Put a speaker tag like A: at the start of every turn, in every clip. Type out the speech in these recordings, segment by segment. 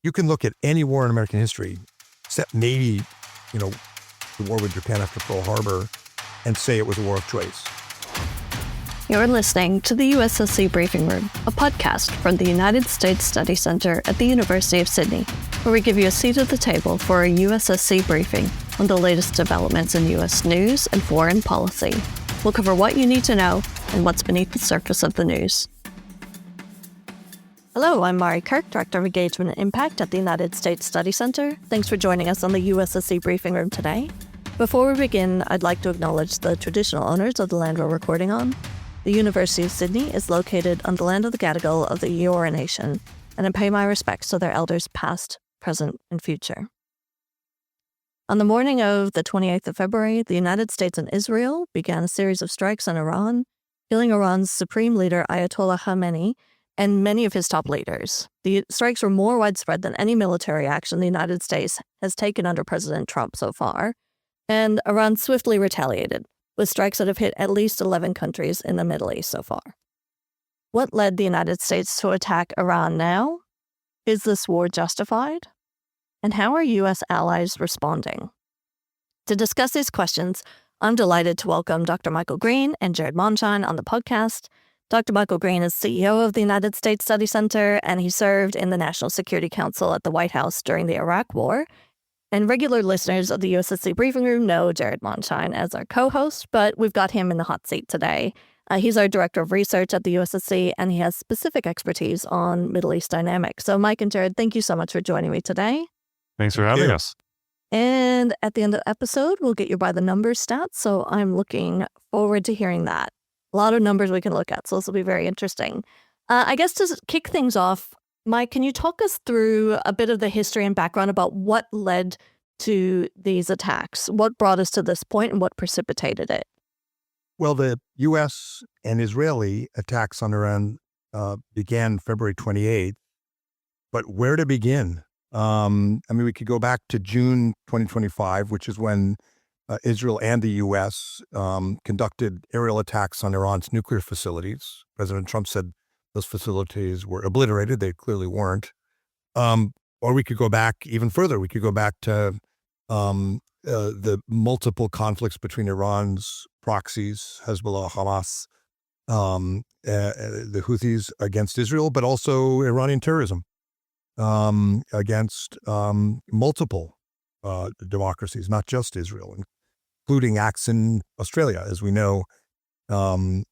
A: You can look at any war in American history, except maybe, the war with Japan after Pearl Harbor, and say it was a war of choice.
B: You're listening to the USSC Briefing Room, a podcast from the United States Study Center at the University of Sydney, where we give you a seat at the table for a USSC briefing on the latest developments in U.S. news and foreign policy. We'll cover what you need to know and what's beneath the surface of the news. Hello, I'm Mari Kirk, Director of Engagement and Impact at the United States Study Center. Thanks for joining us on the USSC Briefing Room today. Before we begin, I'd like to acknowledge the traditional owners of the land we're recording on. The University of Sydney is located on the land of the Gadigal of the Eora Nation, and I pay my respects to their elders past, present, and future. On the morning of the 28th of February, the United States and Israel began a series of strikes on Iran, killing Iran's supreme leader Ayatollah Khamenei and many of his top leaders. The strikes were more widespread than any military action the United States has taken under President Trump so far, and Iran swiftly retaliated, with strikes that have hit at least 11 countries in the Middle East so far. What led the United States to attack Iran now? Is this war justified? And how are U.S. allies responding? To discuss these questions, I'm delighted to welcome Dr. Michael Green and Jared Monshine on the podcast. Dr. Michael Green is CEO of the United States Study Center, and he served in the National Security Council at the White House during the Iraq War. And regular listeners of the USSC Briefing Room know Jared Monshine as our co-host, but we've got him in the hot seat today. He's our Director of Research at the USSC, and he has specific expertise on Middle East dynamics. So Mike and Jared, thank you so much for joining me today.
C: Thanks for having us.
B: And at the end of the episode, we'll get your by-the-numbers stats, so I'm looking forward to hearing that. A lot of numbers we can look at, so this will be very interesting. I guess to kick things off, Mike, can you talk us through a bit of the history and background about what led to these attacks? What brought us to this point and what precipitated it?
A: Well, the U.S. and Israeli attacks on Iran began February 28th, but where to begin? We could go back to June 2025, which is when Israel and the U.S. Conducted aerial attacks on Iran's nuclear facilities. President Trump said those facilities were obliterated. They clearly weren't. Or we could go back even further. We could go back to the multiple conflicts between Iran's proxies, Hezbollah, Hamas, the Houthis against Israel, but also Iranian terrorism against multiple democracies, not just Israel, including acts in Australia. As we know, the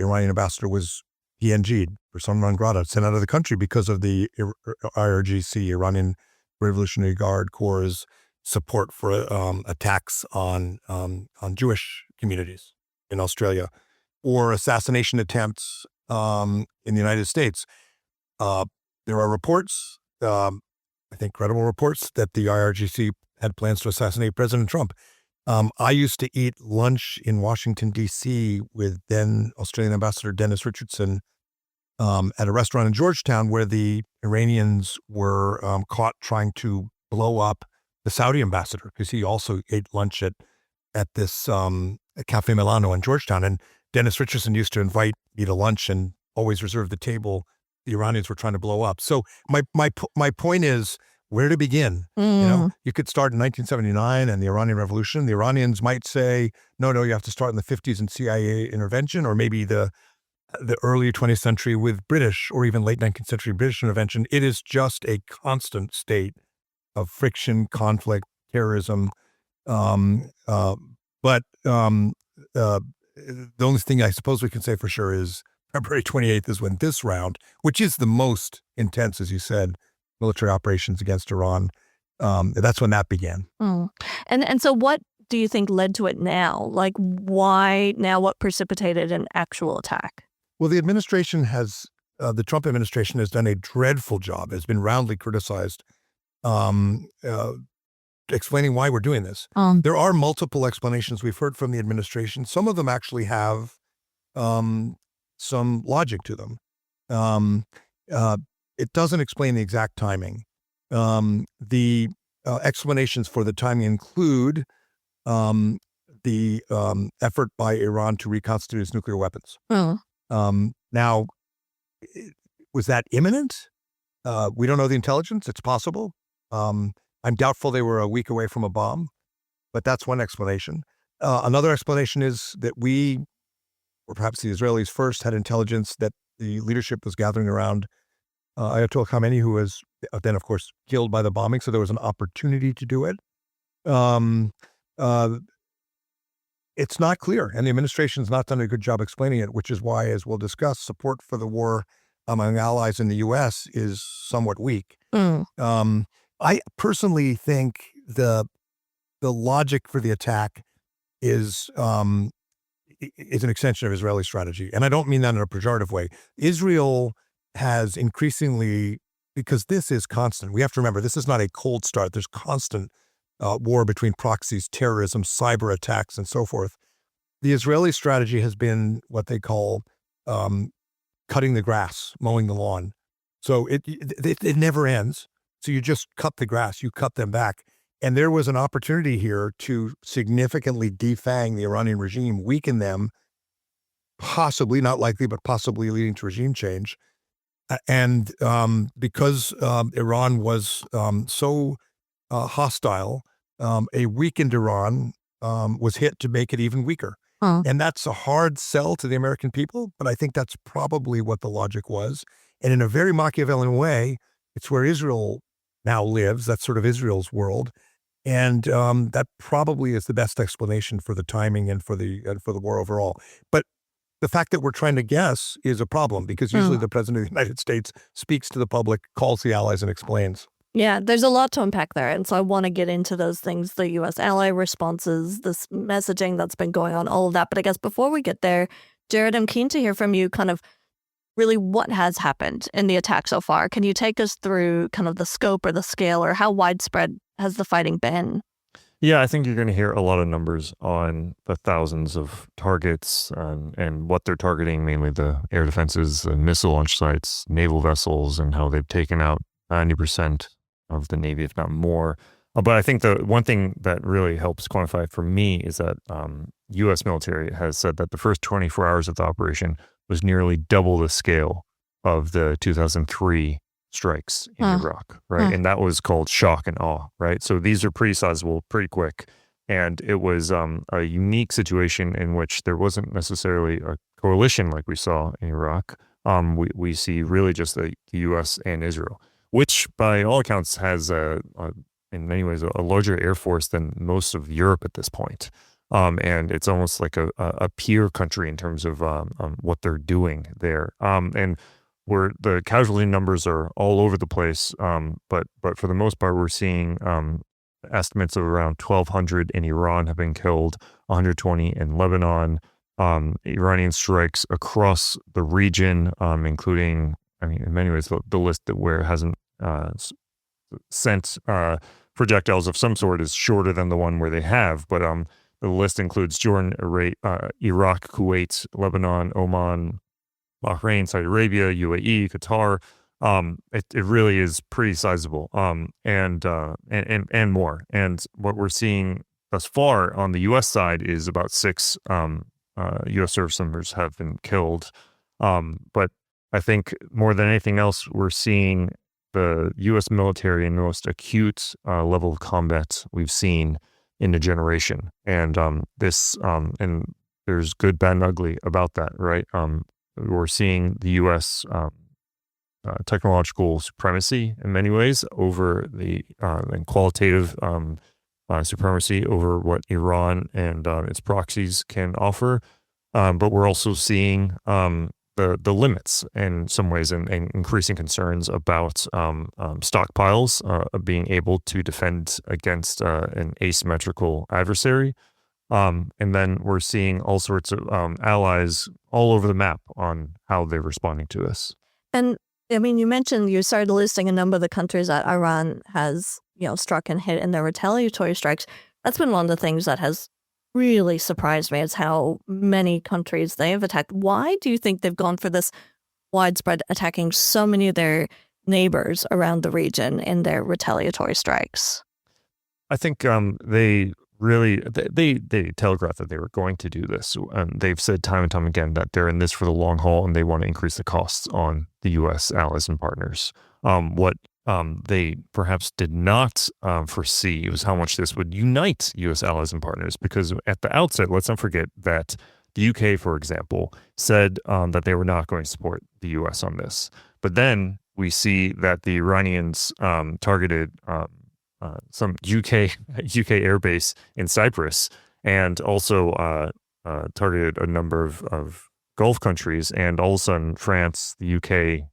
A: Iranian ambassador was PNG'd, persona non grata, sent out of the country because of the IRGC, Iranian Revolutionary Guard Corps' support for attacks on Jewish communities in Australia, or assassination attempts in the United States. There are reports, I think credible reports, that the IRGC had plans to assassinate President Trump. I used to eat lunch in Washington, D.C. with then Australian Ambassador Dennis Richardson at a restaurant in Georgetown where the Iranians were caught trying to blow up the Saudi ambassador, because he also ate lunch at this Cafe Milano in Georgetown. And Dennis Richardson used to invite me to lunch and always reserve the table the Iranians were trying to blow up. So my point is, where to begin? You could start in 1979 and the Iranian Revolution. The Iranians might say, no, you have to start in the 50s and CIA intervention, or maybe the early 20th century with British, or even late 19th century British intervention. It is just a constant state of friction, conflict, terrorism. But the only thing I suppose we can say for sure is February 28th is when this round, which is the most intense, as you said, military operations against Iran, that's when that began.
B: And so what do you think led to it now? Like, why now? What precipitated an actual attack?
A: Well, the administration the Trump administration has done a dreadful job, has been roundly criticized, explaining why we're doing this. There are multiple explanations we've heard from the administration. Some of them actually have some logic to them. It doesn't explain the exact timing. The explanations for the timing include the effort by Iran to reconstitute its nuclear weapons. Now, was that imminent? We don't know the intelligence. It's possible. I'm doubtful they were a week away from a bomb, but that's one explanation. Another explanation is that we, or perhaps the Israelis first, had intelligence that the leadership was gathering around Ayatollah Khamenei, who was then, of course, killed by the bombing. So there was an opportunity to do it. Um, uh, it's not clear, and the administration's not done a good job explaining it, which is why, as we'll discuss, support for the war among allies in the U.S. is somewhat weak. I personally think the logic for the attack is an extension of Israeli strategy, and I don't mean that in a pejorative way. Israel has increasingly, because this is constant. We have to remember this is not a cold start. There's constant war between proxies, terrorism, cyber attacks, and so forth. The Israeli strategy has been what they call cutting the grass, mowing the lawn. So it never ends. So you just cut the grass, you cut them back. And there was an opportunity here to significantly defang the Iranian regime, weaken them, possibly, not likely, but possibly leading to regime change. And because Iran was so hostile, a weakened Iran was hit to make it even weaker. And that's a hard sell to the American people, but I think that's probably what the logic was. And in a very Machiavellian way, it's where Israel now lives. That's sort of Israel's world. And that probably is the best explanation for the timing and for the war overall. But the fact that we're trying to guess is a problem, because usually the president of the United States speaks to the public, calls the allies, and explains.
B: Yeah, there's a lot to unpack there. And so I want to get into those things, the U.S. ally responses, this messaging that's been going on, all of that. But I guess before we get there, Jared, I'm keen to hear from you kind of really what has happened in the attack so far. Can you take us through kind of the scope or the scale, or how widespread has the fighting been?
C: Yeah, I think you're going to hear a lot of numbers on the thousands of targets and what they're targeting, mainly the air defenses, the missile launch sites, naval vessels, and how they've taken out 90% of the Navy, if not more. But I think the one thing that really helps quantify for me is that U.S. military has said that the first 24 hours of the operation was nearly double the scale of the 2003 strikes in Iraq, right? And that was called shock and awe, right? So these are pretty sizable, pretty quick. And it was a unique situation in which there wasn't necessarily a coalition like we saw in Iraq. We see really just the U.S. and Israel, which by all accounts has in many ways a larger air force than most of Europe at this point. And it's almost like a peer country in terms of what they're doing there. And where the casualty numbers are all over the place, but for the most part, we're seeing estimates of around 1,200 in Iran have been killed, 120 in Lebanon, Iranian strikes across the region, including, I mean, in many ways, the list that where it hasn't sent projectiles of some sort is shorter than the one where they have, but the list includes Jordan, Iraq, Kuwait, Lebanon, Oman, Bahrain, Saudi Arabia, UAE, Qatar. It really is pretty sizable, and more. And what we're seeing thus far on the U.S. side is about 6 U.S. service members have been killed. But I think more than anything else, we're seeing the U.S. military in the most acute level of combat we've seen in a generation. And and there's good, bad, and ugly about that, right? We're seeing the U.S. Technological supremacy in many ways over the and qualitative supremacy over what Iran and its proxies can offer. But we're also seeing the limits in some ways, and increasing concerns about stockpiles of being able to defend against an asymmetrical adversary. And then we're seeing all sorts of allies all over the map on how they're responding to this.
B: And I mean, you started listing a number of the countries that Iran has, struck and hit in their retaliatory strikes. That's been one of the things that has really surprised me, is how many countries they have attacked. Why do you think they've gone for this widespread attacking so many of their neighbors around the region in their retaliatory strikes?
C: I think they telegraphed that they were going to do this. They've said time and time again that they're in this for the long haul, and they want to increase the costs on the U.S. allies and partners. What they perhaps did not foresee was how much this would unite U.S. allies and partners, because at the outset, let's not forget that the U.K., for example, said that they were not going to support the U.S. on this. But then we see that the Iranians targeted some UK airbase in Cyprus, and also targeted a number of Gulf countries, and all of a sudden France, the UK,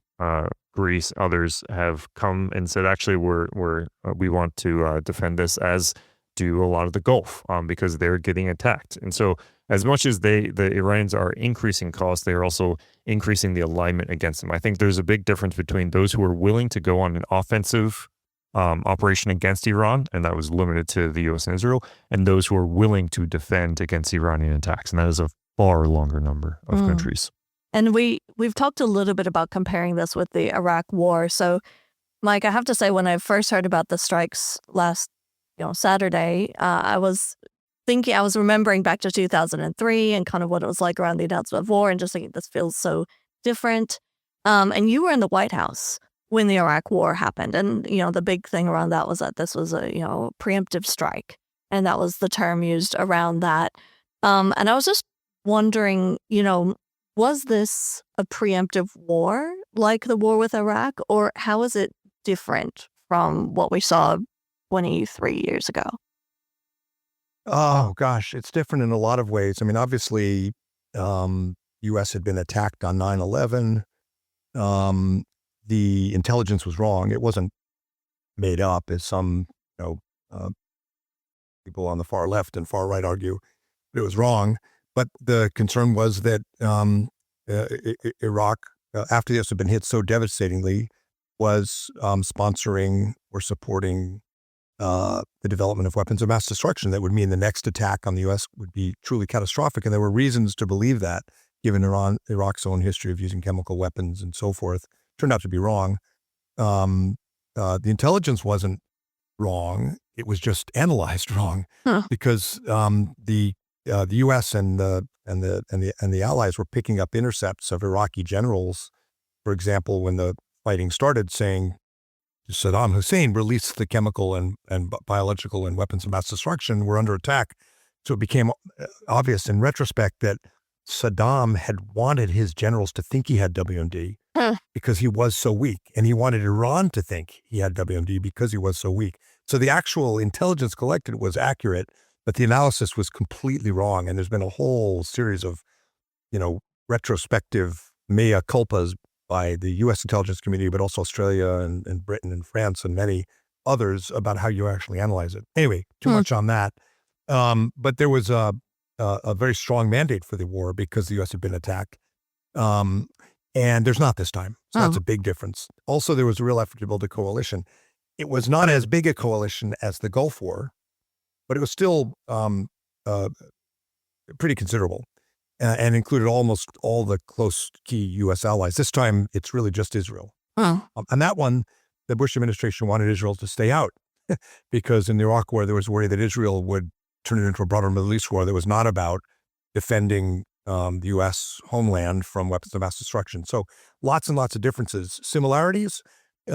C: Greece, others have come and said, actually, we want to defend this, as do a lot of the Gulf, because they're getting attacked. And so, as much as the Iranians are increasing costs, they are also increasing the alignment against them. I think there's a big difference between those who are willing to go on an offensive operation against Iran, and that was limited to the U.S. and Israel, and those who are willing to defend against Iranian attacks, and that is a far longer number of countries.
B: And we've talked a little bit about comparing this with the Iraq War. So, Mike, I have to say, when I first heard about the strikes last Saturday, I was remembering back to 2003 and kind of what it was like around the announcement of war, and just thinking this feels so different. And you were in the White House when the Iraq War happened, and the big thing around that was that this was a preemptive strike, and that was the term used around that. And I was just wondering, was this a preemptive war like the war with Iraq, or how is it different from what we saw 23 years ago?
A: Oh, gosh, it's different in a lot of ways. I mean, obviously, U.S. had been attacked on 9/11. The intelligence was wrong. It wasn't made up, as some people on the far left and far right argue. It was wrong. But the concern was that Iraq, after this had been hit so devastatingly, was sponsoring or supporting the development of weapons of mass destruction that would mean the next attack on the U.S. would be truly catastrophic. And there were reasons to believe that, given Iraq's own history of using chemical weapons and so forth. Turned out to be wrong. The intelligence wasn't wrong. It was just analyzed wrong, because the U.S. and the allies were picking up intercepts of Iraqi generals, for example, when the fighting started, saying Saddam Hussein released the chemical and biological and weapons of mass destruction. We're under attack. So it became obvious in retrospect that Saddam had wanted his generals to think he had WMD because he was so weak, and he wanted Iran to think he had WMD because he was so weak. So the actual intelligence collected was accurate, but the analysis was completely wrong. And there's been a whole series of, retrospective mea culpas by the U.S. intelligence community, but also Australia and Britain and France and many others about how you actually analyze it. Anyway, too much on that. But there was a very strong mandate for the war because the U.S. had been attacked. And there's not this time. So that's a big difference. Also, there was a real effort to build a coalition. It was not as big a coalition as the Gulf War, but it was still pretty considerable, and included almost all the close key U.S. allies. This time, it's really just Israel. On that one, the Bush administration wanted Israel to stay out because in the Iraq War, there was worry that Israel would turn it into a broader Middle East war that was not about defending the U.S. homeland from weapons of mass destruction. So lots and lots of differences. Similarities? We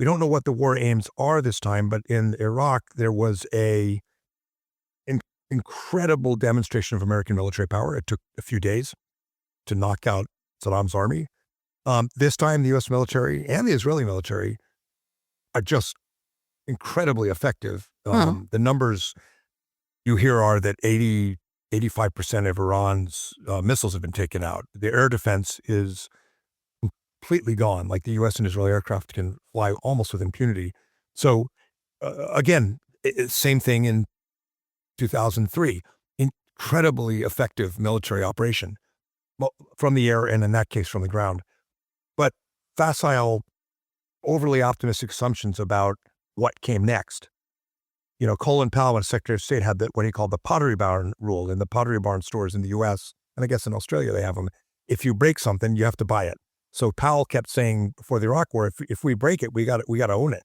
A: don't know what the war aims are this time, but in Iraq, there was an incredible demonstration of American military power. It took a few days to knock out Saddam's army. This time, the U.S. military and the Israeli military are just incredibly effective. The numbers you hear are that 85% of Iran's missiles have been taken out. The air defense is completely gone. Like the U.S. and Israeli aircraft can fly almost with impunity. So again, same thing in 2003. Incredibly effective military operation from the air and in that case from the ground. But facile, overly optimistic assumptions about what came next. Colin Powell, when Secretary of State, had what he called the Pottery Barn rule in the Pottery Barn stores in the U.S. and I guess in Australia they have them. If you break something, you have to buy it. So Powell kept saying before the Iraq War, if we break it, we got to own it.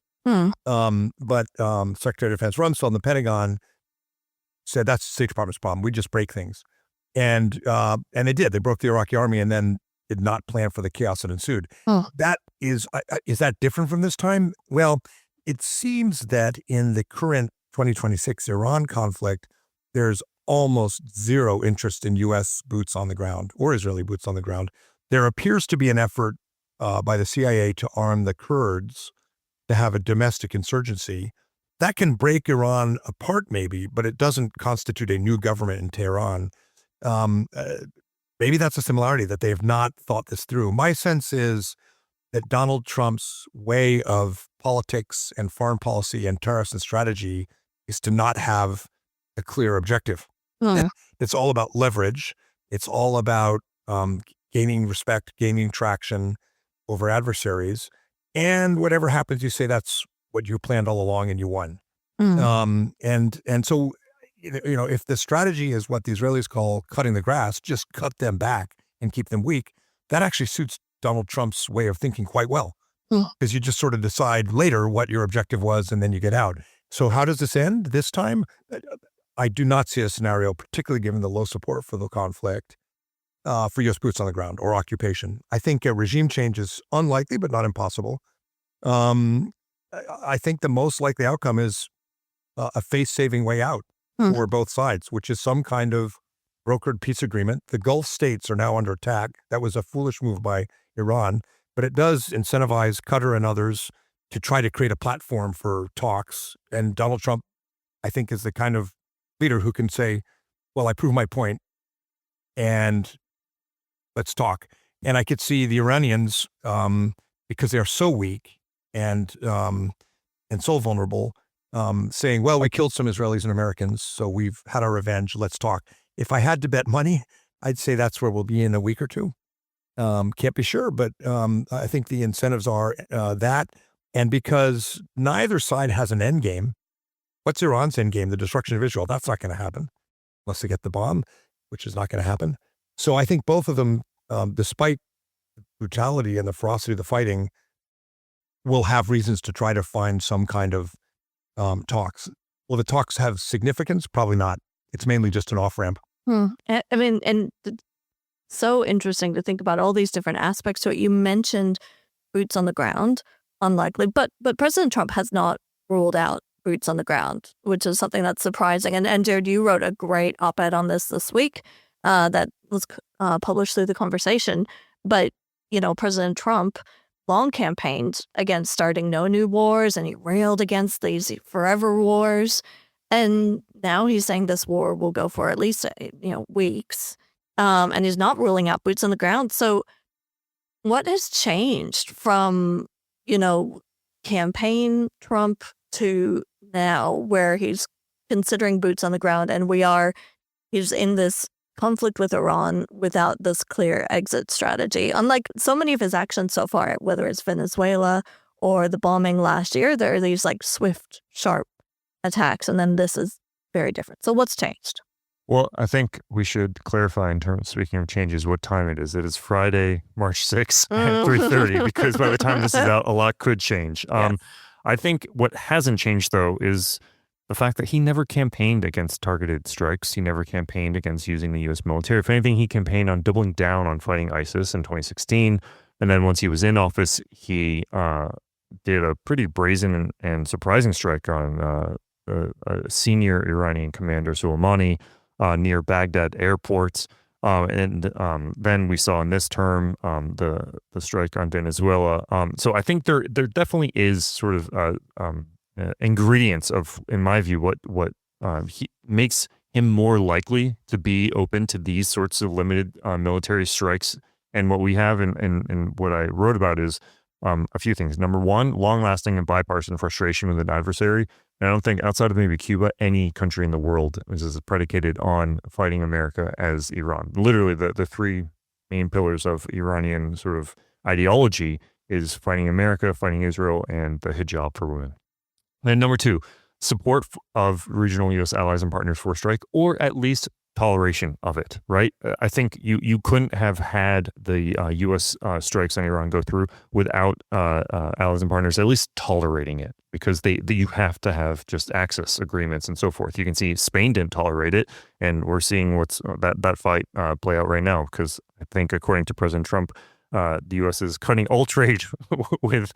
A: But Secretary of Defense Rumsfeld in the Pentagon said that's the State Department's problem. We just break things, and they did. They broke the Iraqi army, and then did not plan for the chaos that ensued.
B: Oh.
A: That is that different from this time? Well, it seems that in the current 2026 Iran conflict, there's almost zero interest in U.S. boots on the ground or Israeli boots on the ground. There appears to be an effort by the CIA to arm the Kurds to have a domestic insurgency. That can break Iran apart maybe, but it doesn't constitute a new government in Tehran. Maybe that's a similarity that they have not thought this through. My sense is that Donald Trump's way of politics and foreign policy and tariffs and strategy is to not have a clear objective. It's all about leverage. It's all about gaining respect, gaining traction over adversaries. And whatever happens, you say that's what you planned all along and you won. And so, if the strategy is what the Israelis call cutting the grass, just cut them back and keep them weak, that actually suits Donald Trump's way of thinking quite well. Because you just sort of decide later what your objective was and then you get out. So how does this end this time? I do not see a scenario, particularly given the low support for the conflict, for U.S. boots on the ground or occupation. I think a regime change is unlikely, but not impossible. I think the most likely outcome is a face-saving way out for both sides, which is some kind of brokered peace agreement. The Gulf states are now under attack. That was a foolish move by Iran, but it does incentivize Qatar and others to try to create a platform for talks. And Donald Trump, I think, is the kind of leader who can say, well, I proved my point and let's talk. And I could see the Iranians, because they're so weak and so vulnerable, saying, well, we killed some Israelis and Americans, so we've had our revenge, let's talk. If I had to bet money, I'd say that's where we'll be in a week or two. Can't be sure, but I think the incentives are that. And because neither side has an end game, what's Iran's end game? The destruction of Israel. That's not going to happen unless they get the bomb, which is not going to happen. So I think both of them, despite the brutality and the ferocity of the fighting, will have reasons to try to find some kind of talks. Will the talks have significance? Probably not. It's mainly just an off-ramp.
B: I mean, and so interesting to think about all these different aspects. So you mentioned boots on the ground, unlikely, but President Trump has not ruled out boots on the ground, which is something that's surprising. And Jared, you wrote a great op-ed on this week that was published through The Conversation. But, President Trump long campaigned against starting no new wars, and he railed against these forever wars. And now he's saying this war will go for at least, weeks. And he's not ruling out boots on the ground. So what has changed from, campaign Trump to now, where he's considering boots on the ground and he's in this conflict with Iran without this clear exit strategy? Unlike so many of his actions so far, whether it's Venezuela or the bombing last year, there are these swift, sharp attacks. And then this is very different. So what's changed?
C: Well, I think we should clarify in terms, speaking of changes, what time it is. It is Friday, March 6th at 3:30, because by the time this is out, a lot could change.
B: Yes.
C: I think what hasn't changed, though, is the fact that he never campaigned against targeted strikes. He never campaigned against using the U.S. military. If anything, he campaigned on doubling down on fighting ISIS in 2016. And then once he was in office, he did a pretty brazen and surprising strike on a senior Iranian commander, Soleimani, near Baghdad airports. And then we saw in this term the strike on Venezuela. So I think there definitely is sort of ingredients of, in my view, what makes him more likely to be open to these sorts of limited military strikes. And what we have and what I wrote about is a few things. Number one, long-lasting and bipartisan frustration with an adversary. And I don't think outside of maybe Cuba, any country in the world is predicated on fighting America as Iran. Literally, the three main pillars of Iranian sort of ideology is fighting America, fighting Israel, and the hijab for women. And number two, support of regional U.S. allies and partners for a strike, or at least toleration of it, right? I think you couldn't have had the U.S. Strikes on Iran go through without allies and partners at least tolerating it, because you have to have just access agreements and so forth. You can see Spain didn't tolerate it, and we're seeing what's that fight play out right now, because I think, according to President Trump, the U.S. is cutting all trade with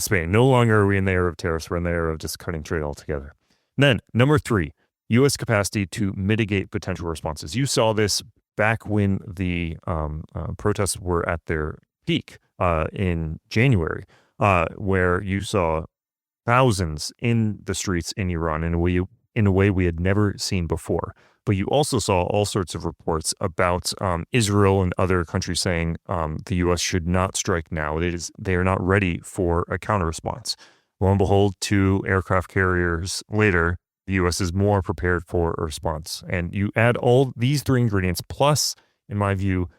C: Spain. No longer are we in the era of tariffs; we're in the era of just cutting trade altogether. And then number 3. U.S. capacity to mitigate potential responses. You saw this back when the protests were at their peak in January, where you saw thousands in the streets in Iran in a way we had never seen before. But you also saw all sorts of reports about Israel and other countries saying the U.S. should not strike now. They are not ready for a counter-response. Lo and behold, 2 aircraft carriers later, the U.S. is more prepared for a response. And you add all these 3 ingredients, plus, in my view,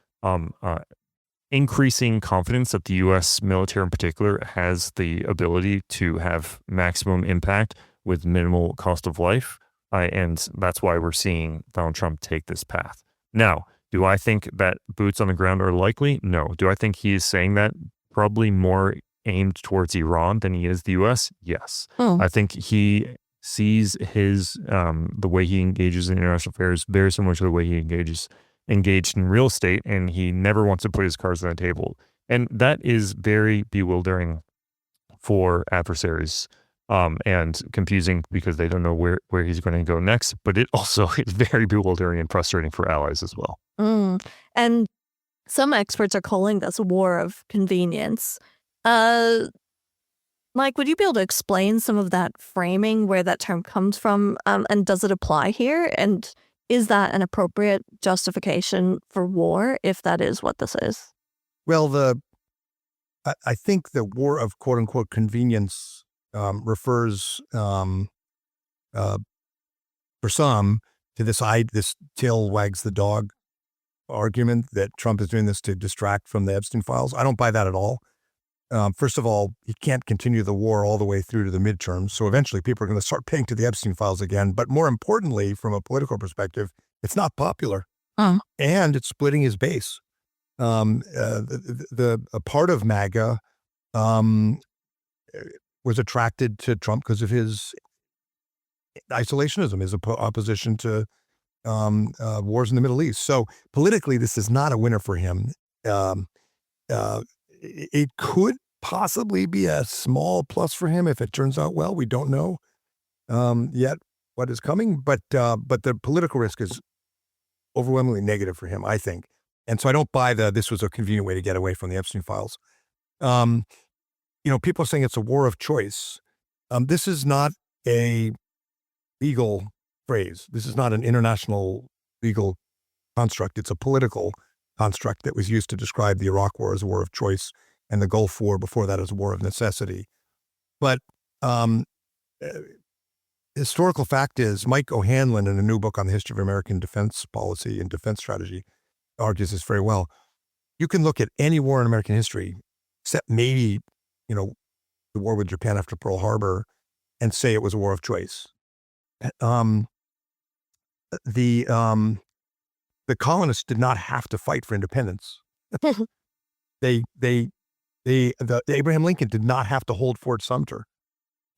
C: increasing confidence that the U.S. military in particular has the ability to have maximum impact with minimal cost of life. And that's why we're seeing Donald Trump take this path. Now, do I think that boots on the ground are likely? No. Do I think he is saying that probably more aimed towards Iran than he is the U.S.? Yes. I think he sees the way he engages in international affairs very similar to the way he engaged in real estate, and he never wants to put his cards on the table. And that is very bewildering for adversaries, and confusing, because they don't know where he's going to go next. But it also is very bewildering and frustrating for allies as well.
B: And some experts are calling this a war of convenience. Mike, would you be able to explain some of that framing, where that term comes from, and does it apply here? And is that an appropriate justification for war, if that is what this is?
A: Well, I think the war of quote unquote convenience refers for some to this tail wags the dog argument that Trump is doing this to distract from the Epstein files. I don't buy that at all. First of all, he can't continue the war all the way through to the midterms. So eventually people are going to start paying to the Epstein files again. But more importantly, from a political perspective, it's not popular, and it's splitting his base. A part of MAGA was attracted to Trump because of his isolationism, his opposition to wars in the Middle East. So politically, this is not a winner for him. It could possibly be a small plus for him if it turns out well. We don't know yet what is coming, but the political risk is overwhelmingly negative for him, I think. And so I don't buy this was a convenient way to get away from the Epstein files. People are saying it's a war of choice. This is not a legal phrase. This is not an international legal construct. It's a political construct that was used to describe the Iraq War as a war of choice, and the Gulf War before that as a war of necessity. But historical fact is, Mike O'Hanlon, in a new book on the history of American defense policy and defense strategy, argues this very well. You can look at any war in American history, except maybe, the war with Japan after Pearl Harbor, and say it was a war of choice. The colonists did not have to fight for independence. Abraham Lincoln did not have to hold Fort Sumter.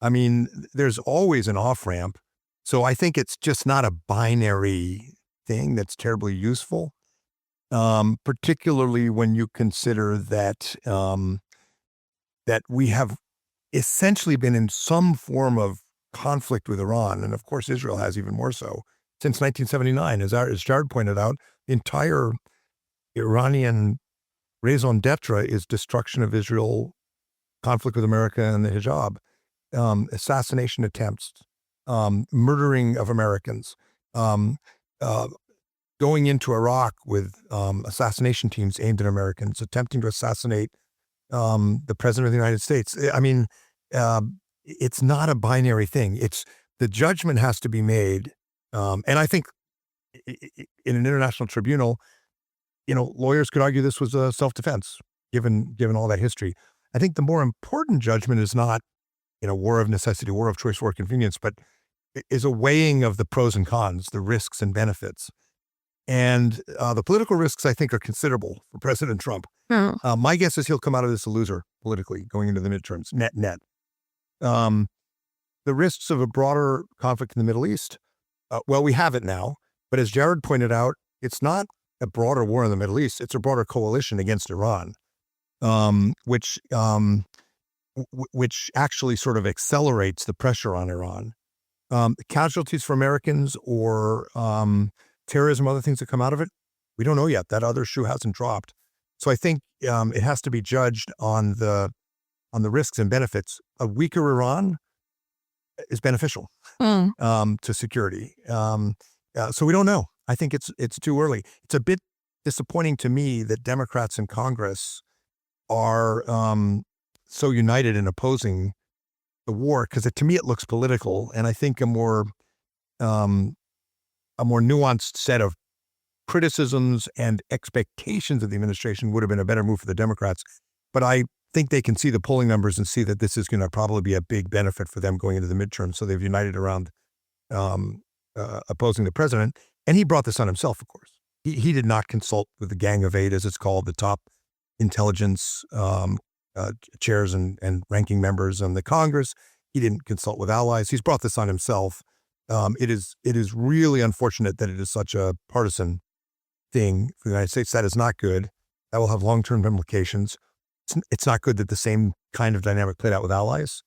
A: I mean, there's always an off-ramp. So I think it's just not a binary thing that's terribly useful, particularly when you consider that that we have essentially been in some form of conflict with Iran. And of course, Israel has even more so since 1979. As Jared pointed out, the entire Iranian raison d'etre is destruction of Israel, conflict with America and the hijab, assassination attempts, murdering of Americans, going into Iraq with assassination teams aimed at Americans, attempting to assassinate the president of the United States. I mean, it's not a binary thing. The judgment has to be made. And I think in an international tribunal, lawyers could argue this was a self-defense, given all that history. I think the more important judgment is not, war of necessity, war of choice, war of convenience, but is a weighing of the pros and cons, the risks and benefits. And the political risks, I think, are considerable for President Trump. My guess is he'll come out of this a loser politically going into the midterms, net. The risks of a broader conflict in the Middle East, well, we have it now. But as Jared pointed out, it's not a broader war in the Middle East. It's a broader coalition against Iran, which actually sort of accelerates the pressure on Iran. Casualties for Americans or terrorism, other things that come out of it, we don't know yet. That other shoe hasn't dropped. So I think it has to be judged on the risks and benefits. A weaker Iran is beneficial to security. So we don't know. I think it's too early. It's a bit disappointing to me that Democrats in Congress are so united in opposing the war, because to me it looks political, and I think a more nuanced set of criticisms and expectations of the administration would have been a better move for the Democrats. But I think they can see the polling numbers and see that this is going to probably be a big benefit for them going into the midterm. So they've united around opposing the president. And he brought this on himself, of course. He did not consult with the Gang of Eight, as it's called, the top intelligence chairs and ranking members on the Congress. He didn't consult with allies. He's brought this on himself. It is really unfortunate that it is such a partisan thing for the United States. That is not good. That will have long-term implications. It's not good that the same kind of dynamic played out with allies.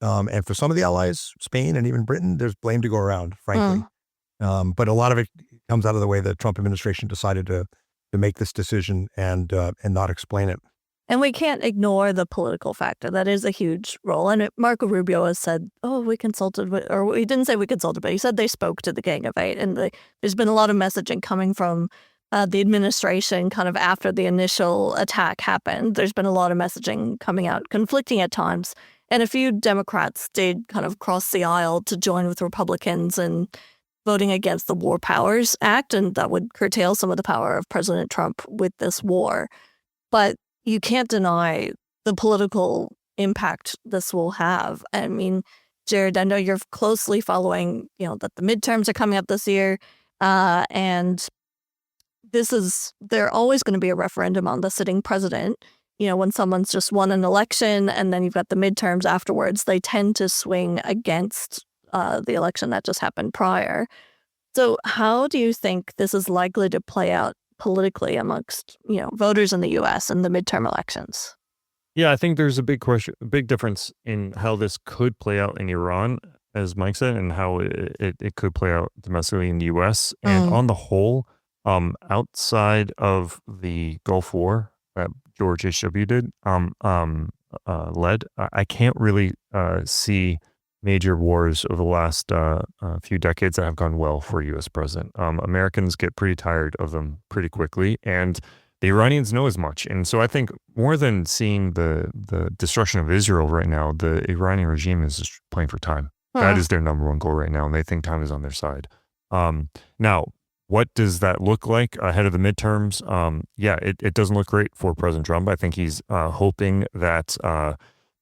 A: And for some of the allies, Spain and even Britain, there's blame to go around, frankly. But a lot of it comes out of the way the Trump administration decided to make this decision and not explain it.
B: And we can't ignore the political factor. That is a huge role. And Marco Rubio has said, we consulted with, or he didn't say we consulted, but he said they spoke to the Gang of Eight. And there's been a lot of messaging coming from the administration kind of after the initial attack happened. There's been a lot of messaging coming out, conflicting at times. And a few Democrats did kind of cross the aisle to join with Republicans in voting against the War Powers Act, and that would curtail some of the power of President Trump with this war. But you can't deny the political impact this will have. I mean, Jared, I know you're closely following, that the midterms are coming up this year, and they're always going to be a referendum on the sitting president. When someone's just won an election and then you've got the midterms afterwards, they tend to swing against the election that just happened prior. So how do you think this is likely to play out politically amongst, voters in the U.S. in the midterm elections?
C: Yeah, I think there's a big difference in how this could play out in Iran, as Mike said, and how it could play out domestically in the U.S. And on the whole, outside of the Gulf War that George H.W. led, I can't really see major wars over the last few decades that have gone well for a U.S. president. Americans get pretty tired of them pretty quickly, and the Iranians know as much. And so I think more than seeing the destruction of Israel right now, the Iranian regime is just playing for time. That is their number one goal right now, and they think time is on their side. Now, what does that look like ahead of the midterms? It doesn't look great for President Trump. I think he's hoping that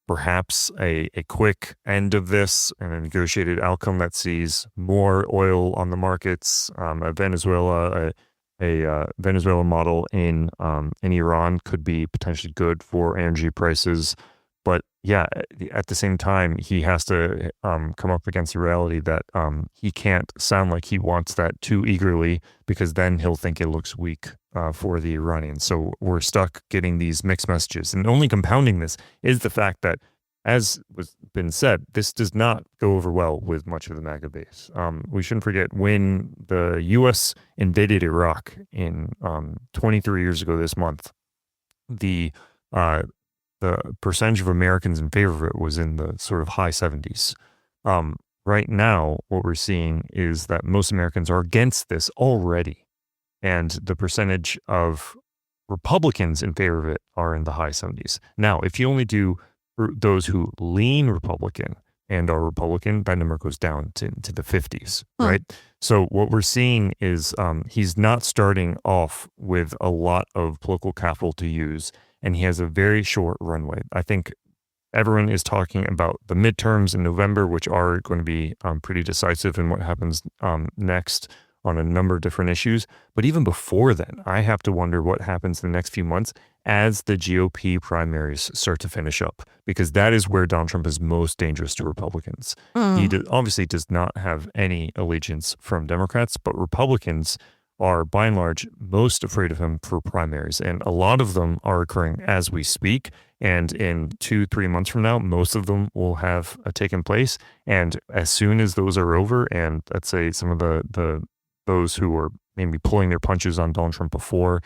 C: perhaps a quick end of this and a negotiated outcome that sees more oil on the markets, a Venezuela model in Iran could be potentially good for energy prices. But yeah, at the same time, he has to come up against the reality that he can't sound like he wants that too eagerly, because then he'll think it looks weak for the Iranians. So we're stuck getting these mixed messages. And only compounding this is the fact that, as was been said, this does not go over well with much of the MAGA base. We shouldn't forget, when the U.S. invaded Iraq in 23 years ago this month, the percentage of Americans in favor of it was in the sort of high 70s. Right now, what we're seeing is that most Americans are against this already. And the percentage of Republicans in favor of it are in the high 70s. Now, if you only do those who lean Republican and are Republican, that number goes down to the 50s, right? So what we're seeing is he's not starting off with a lot of political capital to use, and he has a very short runway. I think everyone is talking about the midterms in November, which are going to be pretty decisive in what happens next. on a number of different issues. But even before then, I have to wonder what happens in the next few months as the GOP primaries start to finish up, because that is where Donald Trump is most dangerous to Republicans. He obviously does not have any allegiance from Democrats, but Republicans are by and large most afraid of him for primaries. And a lot of them are occurring as we speak. And in 2-3 months from now, most of them will have taken place. And as soon as those are over, and let's say some of those who were maybe pulling their punches on Donald Trump before,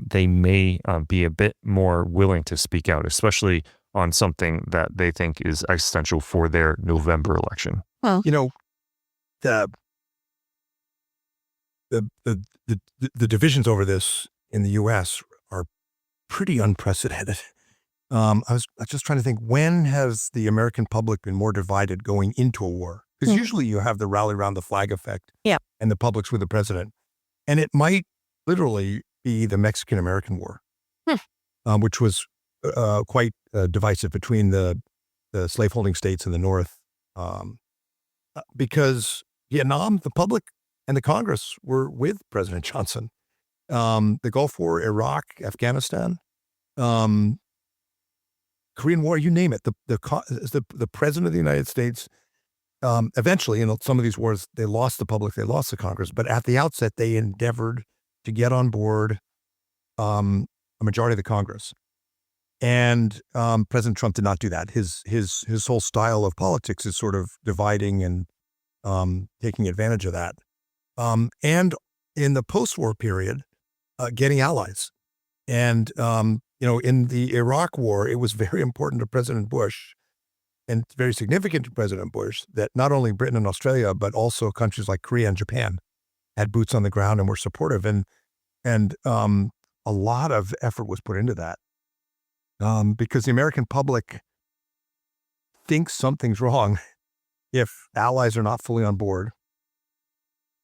C: they may be a bit more willing to speak out, especially on something that they think is existential for their November election.
B: Well,
A: the divisions over this in the U.S. are pretty unprecedented. I was just trying to think, when has the American public been more divided going into a war? Because usually you have the rally around the flag effect, and the public's with the president. And it might literally be the Mexican-American War, which was quite divisive between the slaveholding states in the North, because Vietnam, the public and the Congress were with President Johnson. The Gulf War, Iraq, Afghanistan, Korean War, you name it. The president of the United States, eventually, in some of these wars, they lost the public, they lost the Congress. But at the outset, they endeavored to get on board a majority of the Congress. And President Trump did not do that. His whole style of politics is sort of dividing and taking advantage of that. And in the post-war period, getting allies. And, in the Iraq War, it was very important to President Bush and very significant to President Bush that not only Britain and Australia, but also countries like Korea and Japan had boots on the ground and were supportive. And a lot of effort was put into that because the American public thinks something's wrong if allies are not fully on board.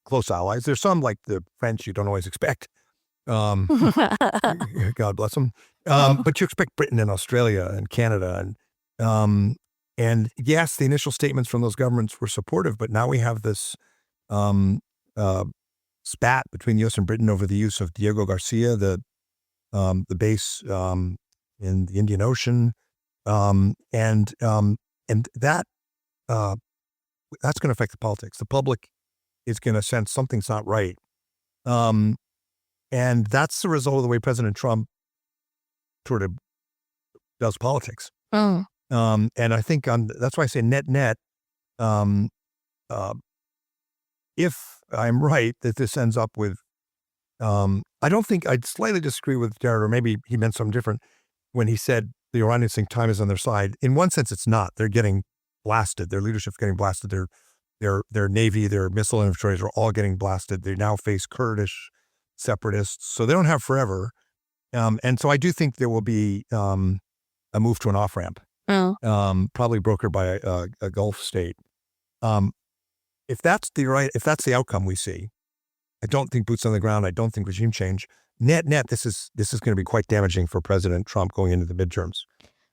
A: Close allies. There's some like the French you don't always expect. God bless them. But you expect Britain and Australia and Canada. And yes, the initial statements from those governments were supportive, but now we have this spat between the U.S. and Britain over the use of Diego Garcia, the base in the Indian Ocean. And that's going to affect the politics. The public is going to sense something's not right. And that's the result of the way President Trump sort of does politics. And I think that's why I say net, if I'm right that this ends up with, I don't think, I'd slightly disagree with Jared, or maybe he meant something different when he said the Iranians think time is on their side. In one sense, it's not. They're getting blasted. Their leadership's getting blasted. Their Navy, their missile infantry are all getting blasted. They now face Kurdish separatists. So they don't have forever. And so I do think there will be a move to an off-ramp, probably brokered by a Gulf state. If that's the outcome we see, I don't think boots on the ground. I don't think regime change. Net, this is going to be quite damaging for President Trump going into the midterms.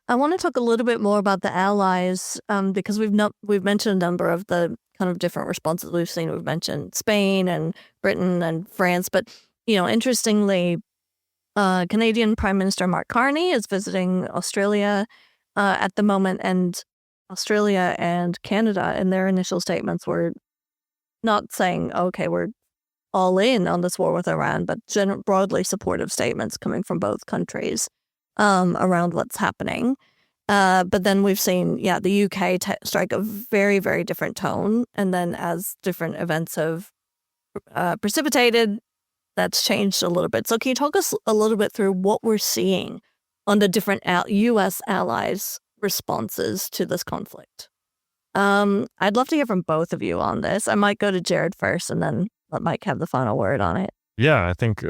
B: I want to talk a little bit more about the allies because we've mentioned a number of the kind of different responses we've seen. We've mentioned Spain and Britain and France, but interestingly, Canadian Prime Minister Mark Carney is visiting Australia at the moment, and Australia and Canada in their initial statements were not saying, okay, we're all in on this war with Iran, but broadly supportive statements coming from both countries around what's happening. But then we've seen, the UK strike a very, very different tone. And then as different events have precipitated, that's changed a little bit. So can you talk us a little bit through what we're seeing on the different U.S. allies' responses to this conflict? I'd love to hear from both of you on this. I might go to Jared first and then let Mike have the final word on it.
C: Yeah, I think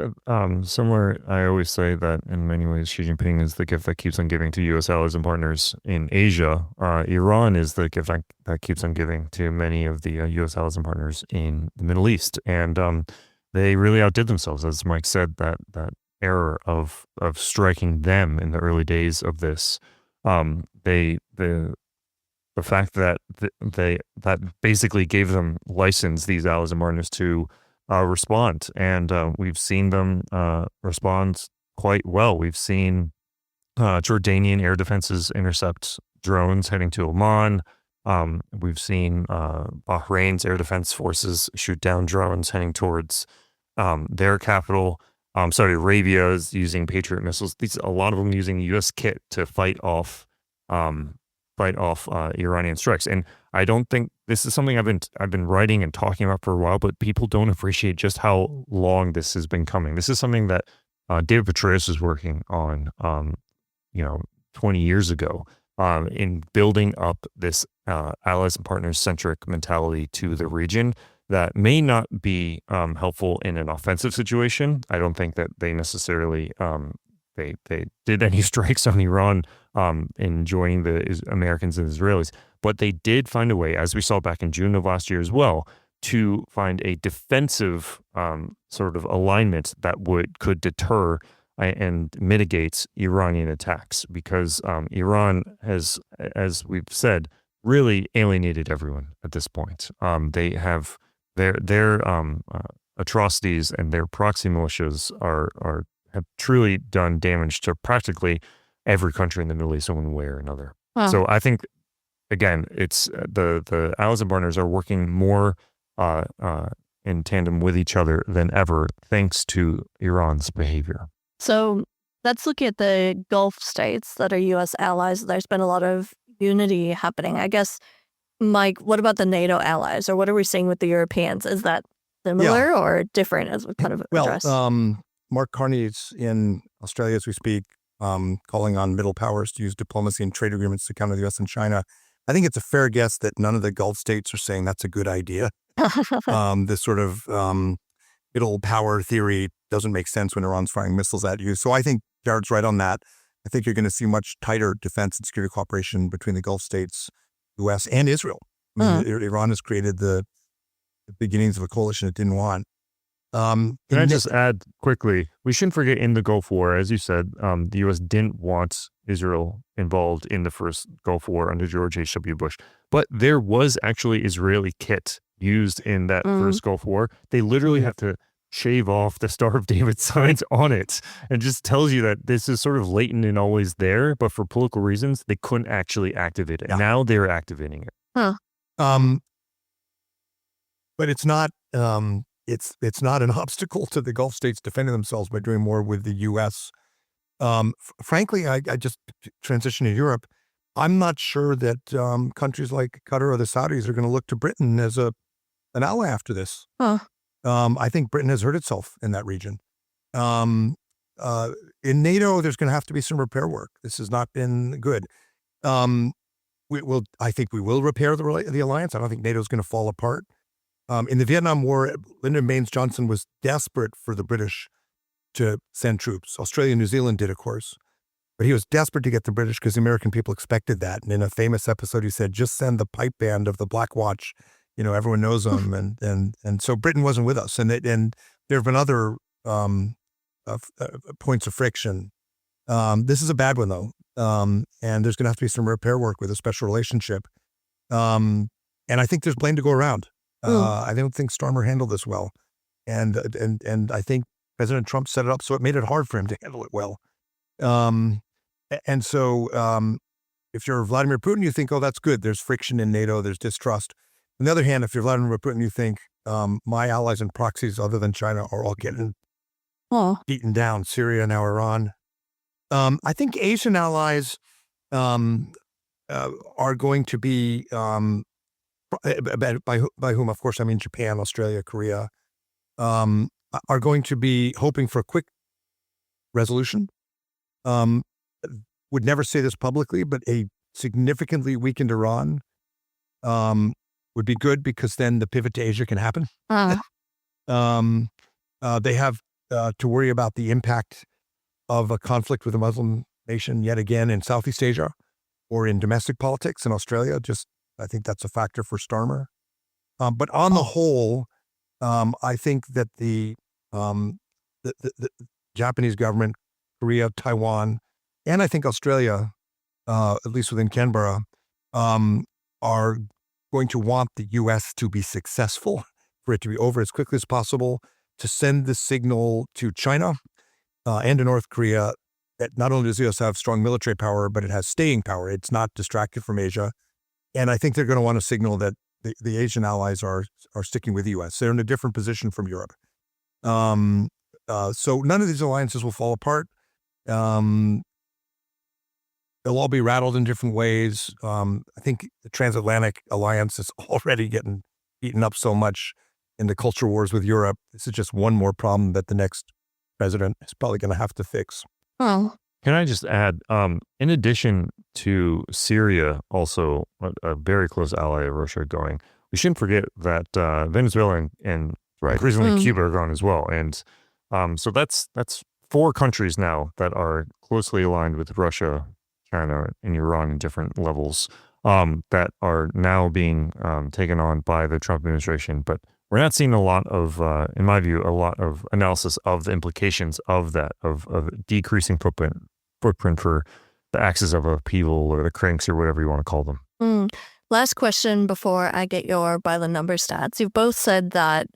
C: similar, I always say that in many ways, Xi Jinping is the gift that keeps on giving to U.S. allies and partners in Asia. Iran is the gift that keeps on giving to many of the U.S. allies and partners in the Middle East. And they really outdid themselves, as Mike said, that error of striking them in the early days of this. The fact that that basically gave them license, these allies and partners, to respond. And we've seen them respond quite well. We've seen Jordanian air defenses intercept drones heading to Oman. We've seen Bahrain's air defense forces shoot down drones heading towards their capital. Saudi Arabia is using Patriot missiles. A lot of them using U.S. kit to fight off Iranian strikes. And I don't think this is something I've been writing and talking about for a while, but people don't appreciate just how long this has been coming. This is something that David Petraeus was working on, 20 years ago, in building up this allies and partners centric mentality to the region that may not be helpful in an offensive situation. I don't think that they necessarily they did any strikes on Iran in joining the Americans and Israelis, but they did find a way, as we saw back in June of last year as well, to find a defensive sort of alignment that could deter and mitigate Iranian attacks, because Iran has, as we've said, really alienated everyone at this point. They have their atrocities, and their proxy militias have truly done damage to practically every country in the Middle East in one way or another.
B: Wow.
C: So I think, again, it's the allies and partners are working more in tandem with each other than ever, thanks to Iran's behavior.
B: So let's look at the Gulf states that are U.S. allies. There's been a lot of unity happening. I guess, Mike, what about the NATO allies, or what are we seeing with the Europeans? Is that similar or different, as we kind of address?
A: Mark Carney's in Australia as we speak, calling on middle powers to use diplomacy and trade agreements to counter the U.S. and China. I think it's a fair guess that none of the Gulf states are saying that's a good idea. This sort of middle power theory doesn't make sense when Iran's firing missiles at you. So I think Jared's right on that. I think you're going to see much tighter defense and security cooperation between the Gulf states, U.S. and Israel. I mean, Iran has created the beginnings of a coalition it didn't want.
C: Can I just add quickly, we shouldn't forget, in the Gulf War, as you said, the U.S. didn't want Israel involved in the first Gulf War under George H.W. Bush. But there was actually Israeli kit used in that first Gulf War. They literally have to shave off the Star of David signs on it, and just tells you that this is sort of latent and always there, but for political reasons, they couldn't actually activate it. Yeah. Now they're activating it.
B: Huh.
A: But it's not it's not an obstacle to the Gulf states defending themselves by doing more with the U.S. Frankly, I just transition to Europe. I'm not sure that countries like Qatar or the Saudis are going to look to Britain as an ally after this.
B: Huh.
A: I think Britain has hurt itself in that region. In NATO, there's going to have to be some repair work. This has not been good. I think we will repair the alliance. I don't think NATO is going to fall apart. In the Vietnam War, Lyndon Baines Johnson was desperate for the British to send troops. Australia and New Zealand did, of course. But he was desperate to get the British because the American people expected that. And in a famous episode, he said, just send the pipe band of the Black Watch. You know, everyone knows them. And so Britain wasn't with us. And there have been other points of friction. This is a bad one, though. And there's going to have to be some repair work with a special relationship. And I think there's blame to go around. I don't think Starmer handled this well. And I think President Trump set it up so it made it hard for him to handle it well. And so if you're Vladimir Putin, you think, oh, that's good. There's friction in NATO. There's distrust. On the other hand, if you're Vladimir Putin, you think my allies and proxies other than China are all getting beaten down. Syria, now Iran. I think Asian allies are going to be, by whom, of course, I mean Japan, Australia, Korea, are going to be hoping for a quick resolution. Would never say this publicly, but a significantly weakened Iran would be good, because then the pivot to Asia can happen. They have to worry about the impact of a conflict with a Muslim nation yet again in Southeast Asia or in domestic politics in Australia. I think that's a factor for Starmer. But on the whole, I think that the Japanese government, Korea, Taiwan, and I think Australia, at least within Canberra, are going to want the U.S. to be successful for it to be over as quickly as possible, to send the signal to China and to North Korea that not only does the U.S. have strong military power, but it has staying power. It's not distracted from Asia. And I think they're going to want to signal that the Asian allies are sticking with the U.S. They're in a different position from Europe. So none of these alliances will fall apart. They'll all be rattled in different ways. I think the transatlantic alliance is already getting eaten up so much in the culture wars with Europe. This is just one more problem that the next president is probably going to have to fix.
B: Oh,
C: Can I just add, in addition to Syria, also a very close ally of Russia going, we shouldn't forget that Venezuela and increasingly Cuba are gone as well. And so that's 4 countries now that are closely aligned with Russia, China, and Iran in different levels that are now being taken on by the Trump administration. But we're not seeing a lot of, in my view, a lot of analysis of the implications of that, of decreasing footprint for the axis of upheaval or the cranks or whatever you want to call them.
B: Last question before I get your by the number stats. You've both said that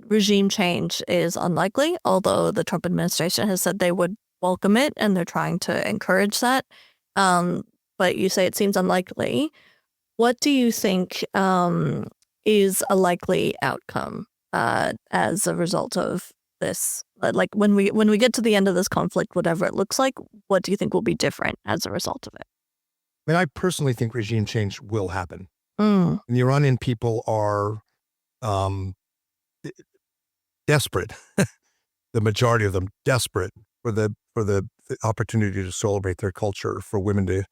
B: regime change is unlikely, although the Trump administration has said they would welcome it and they're trying to encourage that. But you say it seems unlikely. What do you think is a likely outcome as a result of this? Like when we get to the end of this conflict, whatever it looks like, what do you think will be different as a result of it?
A: I mean, I personally think regime change will happen.
B: Mm.
A: And the Iranian people are desperate. The majority of them desperate for the opportunity to celebrate their culture, for women to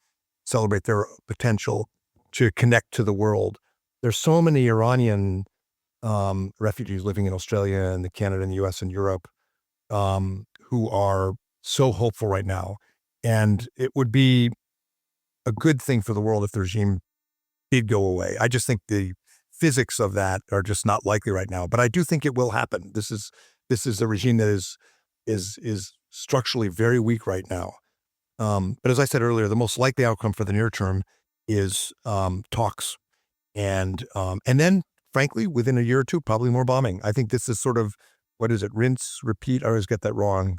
A: celebrate their potential, to connect to the world. There's so many Iranian refugees living in Australia and Canada and the US and Europe who are so hopeful right now. And it would be a good thing for the world if the regime did go away. I just think the physics of that are just not likely right now. But I do think it will happen. This is a regime that is structurally very weak right now. But as I said earlier, the most likely outcome for the near term is talks. And then, frankly, within a year or two, probably more bombing. I think this is sort of, what is it? Rinse, repeat. I always get that wrong.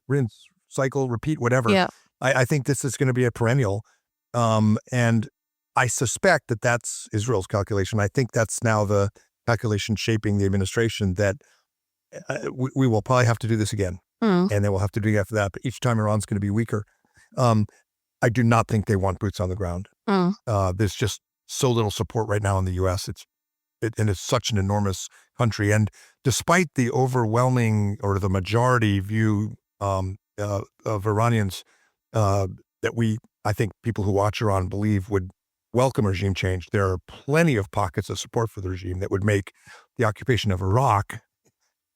A: Rinse, cycle, repeat, whatever.
B: Yeah.
A: I think this is going to be a perennial. And I suspect that that's Israel's calculation. I think that's now the calculation shaping the administration, that we will probably have to do this again. And then we'll have to do it after that. But each time Iran's going to be weaker. I do not think they want boots on the ground. There's just so little support right now in the U.S. And it's such an enormous country. And despite the overwhelming or the majority view of Iranians that I think people who watch Iran believe would welcome regime change, there are plenty of pockets of support for the regime that would make the occupation of Iraq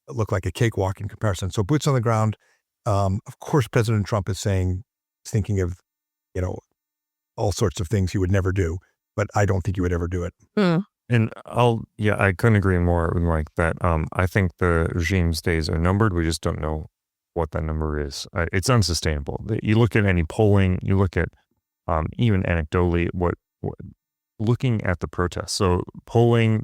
A: look like a cakewalk in comparison. So boots on the ground. Of course, President Trump is thinking of, all sorts of things he would never do, but I don't think he would ever do it.
C: And I couldn't agree more with Mike that I think the regime's days are numbered. We just don't know what that number is. It's unsustainable. You look at any polling, you look at even anecdotally, looking at the protests. So polling,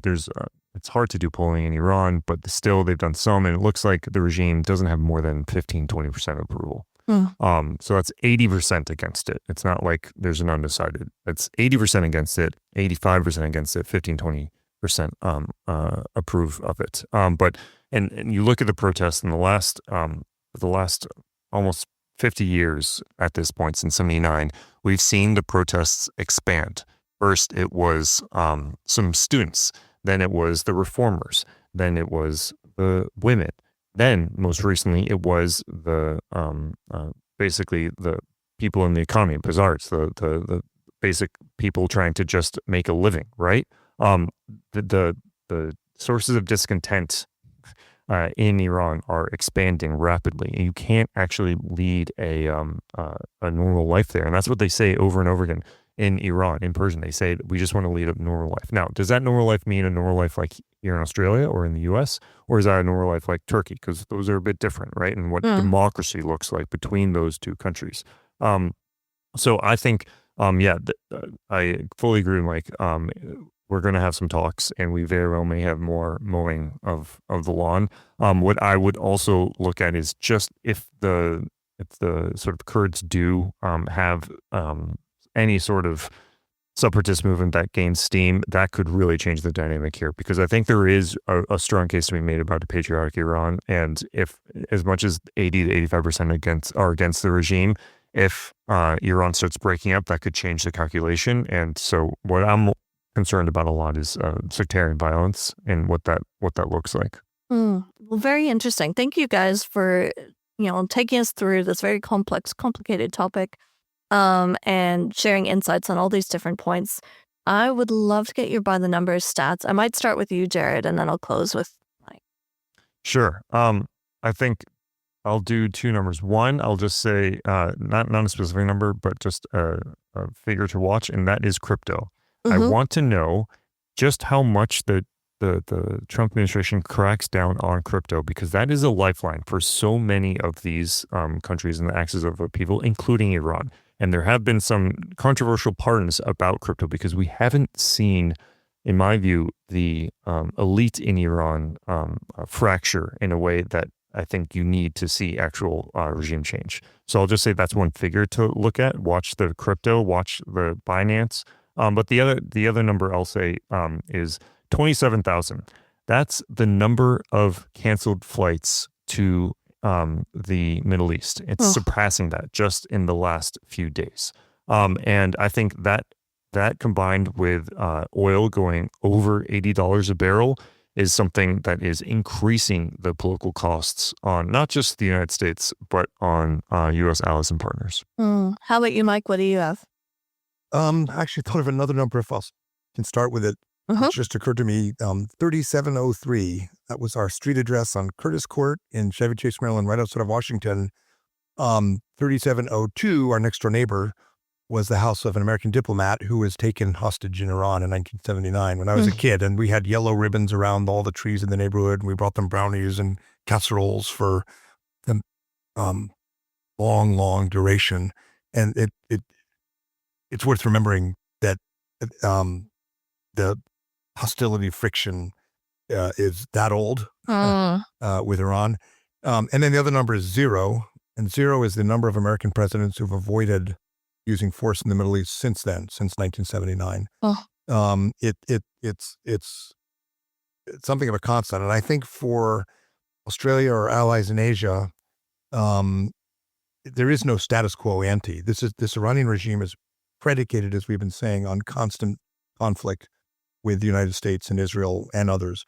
C: it's hard to do polling in Iran, but still they've done some, and it looks like the regime doesn't have more than 15-20% approval. So that's 80% against it. It's not like there's an undecided. It's 80% against it, 85% against it, 15-20% approve of it. But you look at the protests in the last almost 50 years at this point, since 1979, we've seen the protests expand. First, it was some students. Then it was the reformers. Then it was the women. Then, most recently, it was the basically the people in the economy, bazaars, the basic people trying to just make a living, right? The sources of discontent in Iran are expanding rapidly, and you can't actually lead a normal life there. And that's what they say over and over again in Iran, in Persian. They say, we just want to lead a normal life. Now, does that normal life mean a normal life like here in Australia or in the US? Or is that a normal life like Turkey? Because those are a bit different, right? And what democracy looks like between those two countries. So I think, I fully agree with Mike. we're going to have some talks, and we very well may have more mowing of the lawn. What I would also look at is just if the sort of Kurds do have any sort of separatist movement that gains steam, that could really change the dynamic here, because I think there is a strong case to be made about a patriotic Iran. And if as much as 80 to 85% are against the regime, if Iran starts breaking up, that could change the calculation. And so what I'm concerned about a lot is sectarian violence and what that looks like.
B: Well, very interesting. Thank you guys for taking us through this very complex, complicated topic. And sharing insights on all these different points. I would love to get your by the numbers stats. I might start with you, Jared, and then I'll close with Mike.
C: Sure. I think I'll do two numbers. One, I'll just say not a specific number, but just a figure to watch, and that is crypto. I want to know just how much the Trump administration cracks down on crypto, because that is a lifeline for so many of these countries and the axis of people, including Iran. And there have been some controversial pardons about crypto because we haven't seen, in my view, the elite in Iran fracture in a way that I think you need to see actual regime change. So I'll just say that's one figure to look at. Watch the crypto, watch the Binance. But the other number I'll say is 27,000. That's the number of canceled flights to the Middle East. It's surpassing that just in the last few days. And I think that combined with oil going over $80 a barrel is something that is increasing the political costs on not just the United States, but on U.S. allies and partners.
B: How about you, Mike? What do you have?
A: I actually thought of another number if I can start with it. It just occurred to me, 3703, that was our street address on Curtis Court in Chevy Chase, Maryland, right outside of Washington. 3702, our next door neighbor, was the house of an American diplomat who was taken hostage in Iran in 1979 when I was a kid. And we had yellow ribbons around all the trees in the neighborhood. And we brought them brownies and casseroles for the long duration. And it's worth remembering that the hostility friction is that old with Iran. And then the other number is 0. And 0 is the number of American presidents who've avoided using force in the Middle East since then, since 1979. It's something of a constant. And I think for Australia or allies in Asia, there is no status quo ante. This Iranian regime is predicated, as we've been saying, on constant conflict with the United States and Israel and others.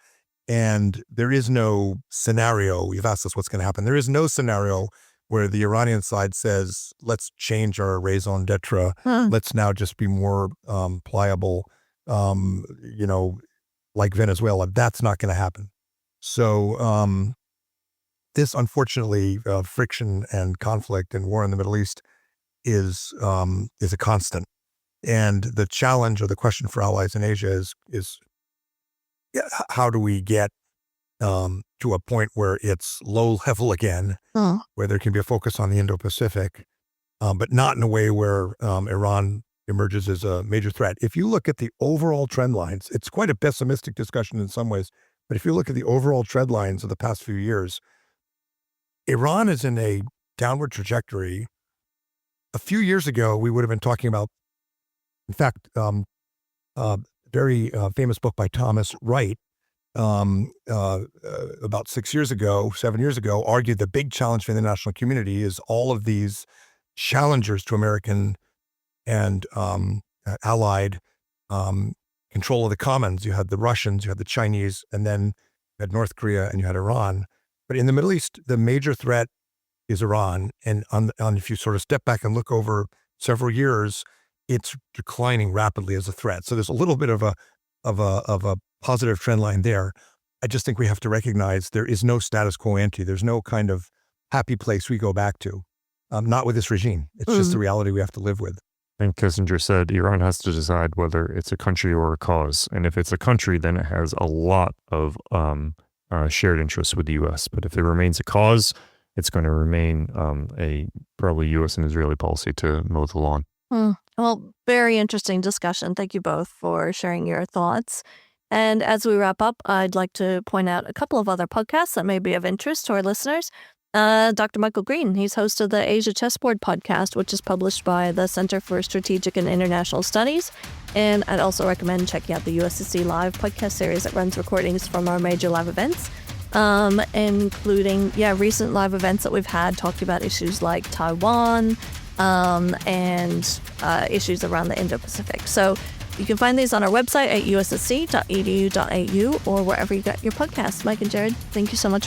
A: And there is no scenario, you've asked us what's going to happen, there is no scenario where the Iranian side says, let's change our raison d'etre, let's now just be more pliable, like Venezuela. That's not going to happen. So this, unfortunately, friction and conflict and war in the Middle East is a constant. And the challenge or the question for allies in Asia is how do we get to a point where it's low level again, where there can be a focus on the Indo-Pacific, but not in a way where Iran emerges as a major threat. If you look at the overall trend lines, it's quite a pessimistic discussion in some ways, but if you look at the overall trend lines of the past few years, Iran is in a downward trajectory. A few years ago, we would have been talking about, in fact, very famous book by Thomas Wright, about 7 years ago, argued the big challenge for the international community is all of these challengers to American and allied control of the commons. You had the Russians, you had the Chinese, and then you had North Korea and you had Iran. But in the Middle East, the major threat is Iran. And if you sort of step back and look over several years, it's declining rapidly as a threat. So there's a little bit of a positive trend line there. I just think we have to recognize there is no status quo ante. There's no kind of happy place we go back to. Not with this regime. It's just the reality we have to live with.
C: And Kissinger said Iran has to decide whether it's a country or a cause. And if it's a country, then it has a lot of shared interests with the U.S. But if it remains a cause, it's going to remain a probably U.S. and Israeli policy to mow the lawn.
B: Well, very interesting discussion. Thank you both for sharing your thoughts. And as we wrap up, I'd like to point out a couple of other podcasts that may be of interest to our listeners. Dr. Michael Green, he's host of the Asia Chessboard podcast, which is published by the Center for Strategic and International Studies. And I'd also recommend checking out the USSC Live podcast series that runs recordings from our major live events, including, recent live events that we've had talking about issues like Taiwan, and issues around the Indo-Pacific. So you can find these on our website at ussc.edu.au or wherever you get your podcasts. Mike and Jared, thank you so much.